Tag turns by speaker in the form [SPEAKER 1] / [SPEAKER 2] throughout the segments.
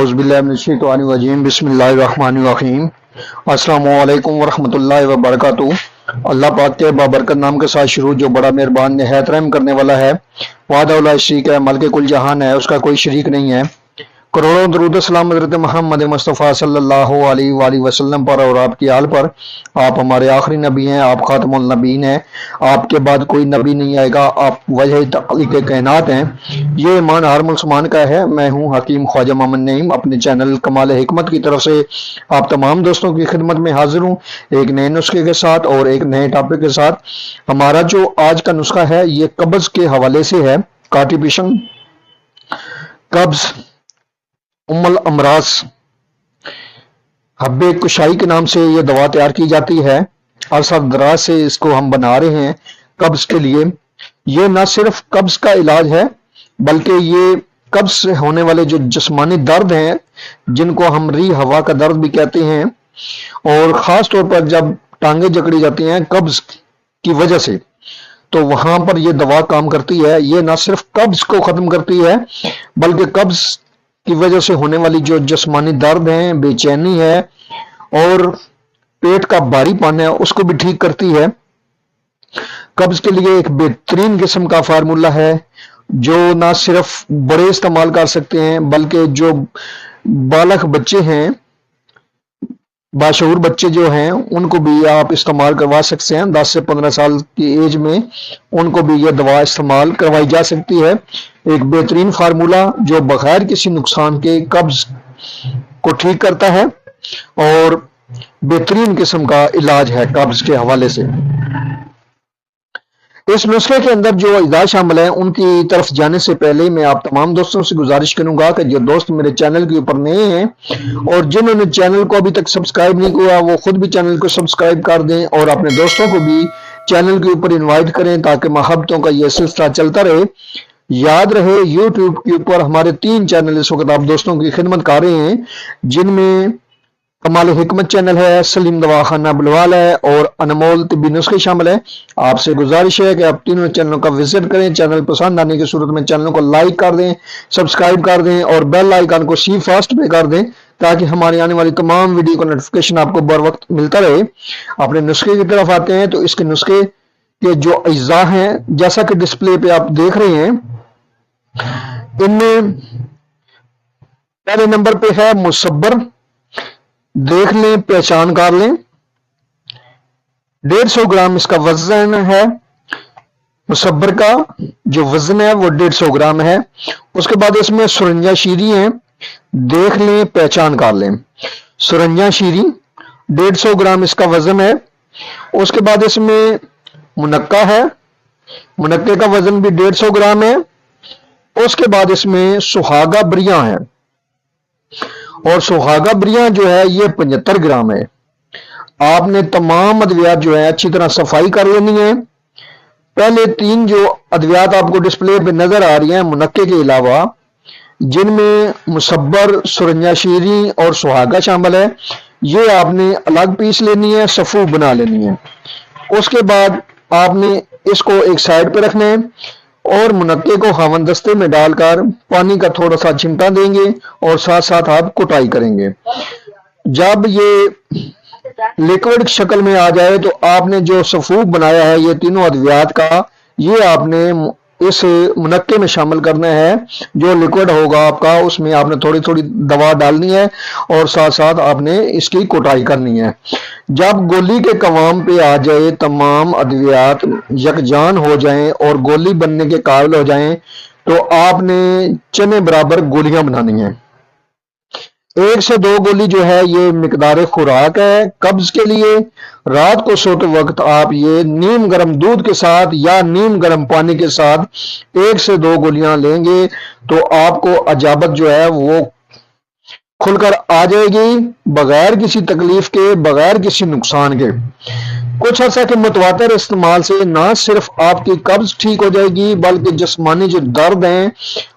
[SPEAKER 1] औज़ुबिल्लाहिमिनश्शैतानिर्रजीम बिस्मिल्लाहिर्रहमानिर्रहीम। अस्सलामु अलैकुम वरहमतुल्लाहि वबरकातुहू। अल्लाह पाक के बाबरकत नाम के साथ शुरू जो बड़ा मेहरबान निहायत रहम करने वाला है। वादा ला शरीक है, मल्के कुल जहान है, उसका कोई शरीक नहीं है। करोड़ों दरूद सलाम हज़रत मोहम्मद मुस्तफ़ा सल्लल्लाहु अलैहि वसल्लम पर और आपकी आल पर। आप हमारे आखिरी नबी हैं, आप खातमुल नबीन हैं, आपके बाद कोई नबी नहीं आएगा, आप वजह तख्लीक़ कायनात हैं। ये ईमान हर मुसलमान का है। मैं हूँ हकीम ख्वाजा मोहम्मद नईम, अपने चैनल कमाल हिकमत की तरफ से आप तमाम दोस्तों की खिदमत में हाजिर हूँ एक नए नुस्खे के साथ और एक नए टॉपिक के साथ। हमारा जो आज का नुस्खा है ये कब्ज के हवाले से है। कॉन्स्टिपेशन, कब्ज, उम्मुल अमराज, हब्बे कुशाई के नाम से ये दवा तैयार की जाती है। अरसा दराज से इसको हम बना रहे हैं कब्ज के लिए। ये न सिर्फ कब्ज का इलाज है बल्कि ये कब्ज से होने वाले जो जिस्मानी दर्द हैं, जिनको हम री हवा का दर्द भी कहते हैं, और ख़ास तौर पर जब टांगे जकड़ी जाती हैं कब्ज की वजह से, तो वहां पर यह दवा काम करती है। ये न सिर्फ कब्ज को ख़त्म करती है बल्कि कब्ज की वजह से होने वाली जो जिस्मानी दर्द है, बेचैनी है और पेट का भारीपन है, उसको भी ठीक करती है। कब्ज के लिए एक बेहतरीन किस्म का फार्मूला है जो ना सिर्फ बड़े इस्तेमाल कर सकते हैं बल्कि जो बालक बच्चे हैं, बाशऊर बच्चे जो हैं, उनको भी आप इस्तेमाल करवा सकते हैं। 10 से 15 साल की एज में उनको भी यह दवा इस्तेमाल करवाई जा सकती है। एक बेहतरीन फार्मूला जो बगैर किसी नुकसान के कब्ज को ठीक करता है और बेहतरीन किस्म का इलाज है कब्ज के हवाले से। इस नुस्खे के अंदर जो अज़ा शामिल है उनकी तरफ जाने से पहले मैं आप तमाम दोस्तों से गुजारिश करूंगा कि जो दोस्त मेरे चैनल के ऊपर नए हैं और जिन्होंने चैनल को अभी तक सब्सक्राइब नहीं किया, वो खुद भी चैनल को सब्सक्राइब कर दें और अपने दोस्तों को भी चैनल के ऊपर इन्वाइट करें ताकि मोहब्बतों का यह सिलसिला चलता रहे। याद रहे, यूट्यूब के ऊपर हमारे 3 चैनल इस वक्त आप दोस्तों की खिदमत कर रहे हैं, जिनमें कमाल हिकमत चैनल है, सलीम दवाखाना बुलवाल है और अनमोल तिब्बी नुस्खे शामिल है। आपसे गुजारिश है कि आप तीनों चैनलों का विजिट करें। चैनल पसंद आने की सूरत में चैनल को लाइक कर दें, सब्सक्राइब कर दें और बेल आइकन को सी फास्ट पे कर दें ताकि हमारी आने वाली तमाम वीडियो का नोटिफिकेशन आपको बर वक्त मिलता रहे। अपने नुस्खे की तरफ आते हैं तो इसके नुस्खे के जो अज्जा हैं, जैसा कि डिस्प्ले पे आप देख रहे हैं, इनमें पहले नंबर पे है मुसब्बर। देख लें, पहचान कर लें। 150 ग्राम इसका वजन है। मुसब्बर का जो वजन है वो 150 ग्राम है। उसके बाद इसमें सुरंजा शीरी है। देख लें, पहचान कर लें। सुरंजा शीरी 150 ग्राम इसका वजन है। उसके बाद इसमें मुनक्का है। मुनक्के का वजन भी 150 ग्राम है। उसके बाद इसमें सुहागा बरिया है और सुहागा बरिया जो है ये 75 ग्राम है। आपने तमाम अद्वियात जो है अच्छी तरह सफाई कर लेनी है। पहले 3 जो अद्वियात आपको डिस्प्ले पे नजर आ रही हैं मुनक्के के अलावा, जिनमें मुसब्बर, सुरंजा शीरी और सुहागा शामिल है, ये आपने अलग पीस लेनी है, सफू बना लेनी है। उसके बाद आपने इसको एक साइड पे रखना है और मुनक्के को हावन दस्ते में डालकर पानी का थोड़ा सा छिंटा देंगे और साथ साथ आप कुटाई करेंगे। जब ये लिक्विड शक्ल में आ जाए तो आपने जो सफूक बनाया है ये तीनों अद्वियात का, ये आपने इस मुनक्के में शामिल करना है। जो लिक्विड होगा आपका उसमें आपने थोड़ी थोड़ी दवा डालनी है और साथ साथ आपने इसकी कुटाई करनी है। जब गोली के कवाम पे आ जाए, तमाम अद्वियात यकजान हो जाएं और गोली बनने के काबिल हो जाएं, तो आपने चने बराबर गोलियां बनानी है। 1 से 2 गोली जो है ये मिकदार खुराक है कब्ज के लिए। रात को सोते वक्त आप ये नीम गर्म दूध के साथ या नीम गर्म पानी के साथ 1 से 2 गोलियां लेंगे तो आपको अजाबत जो है वो खुलकर आ जाएगी, बगैर किसी तकलीफ के, बगैर किसी नुकसान के। कुछ अर्सा के मुतवातर इस्तेमाल से ना सिर्फ आपकी कब्ज ठीक हो जाएगी बल्कि जिस्मानी जो दर्द हैं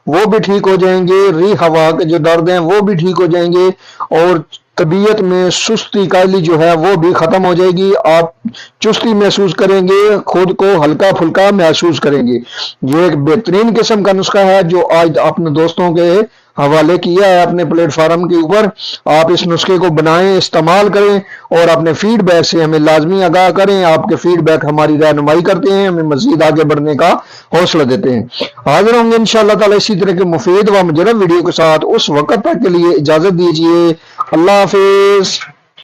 [SPEAKER 1] वो भी ठीक हो जाएंगे, री हवा के जो दर्द हैं वो भी ठीक हो जाएंगे और तबीयत में सुस्ती कायली जो है वो भी खत्म हो जाएगी। आप चुस्ती महसूस करेंगे, खुद को हल्का फुल्का महसूस करेंगे। ये एक बेहतरीन किस्म का नुस्खा है जो आज अपने दोस्तों के حوالے کیا ہے اپنے پلیٹ فارم کے اوپر. آپ اس نسخے کو بنائیں، استعمال کریں اور اپنے فیڈ بیک سے ہمیں لازمی آگاہ کریں. آپ کے فیڈ بیک ہماری رہنمائی کرتے ہیں، ہمیں مزید آگے بڑھنے کا حوصلہ دیتے ہیں. حاضر ہوں گے انشاءاللہ تعالی اسی طرح کے مفید و مجرب ویڈیو کے ساتھ. اس وقت تک کے لیے اجازت دیجیے. اللہ حافظ.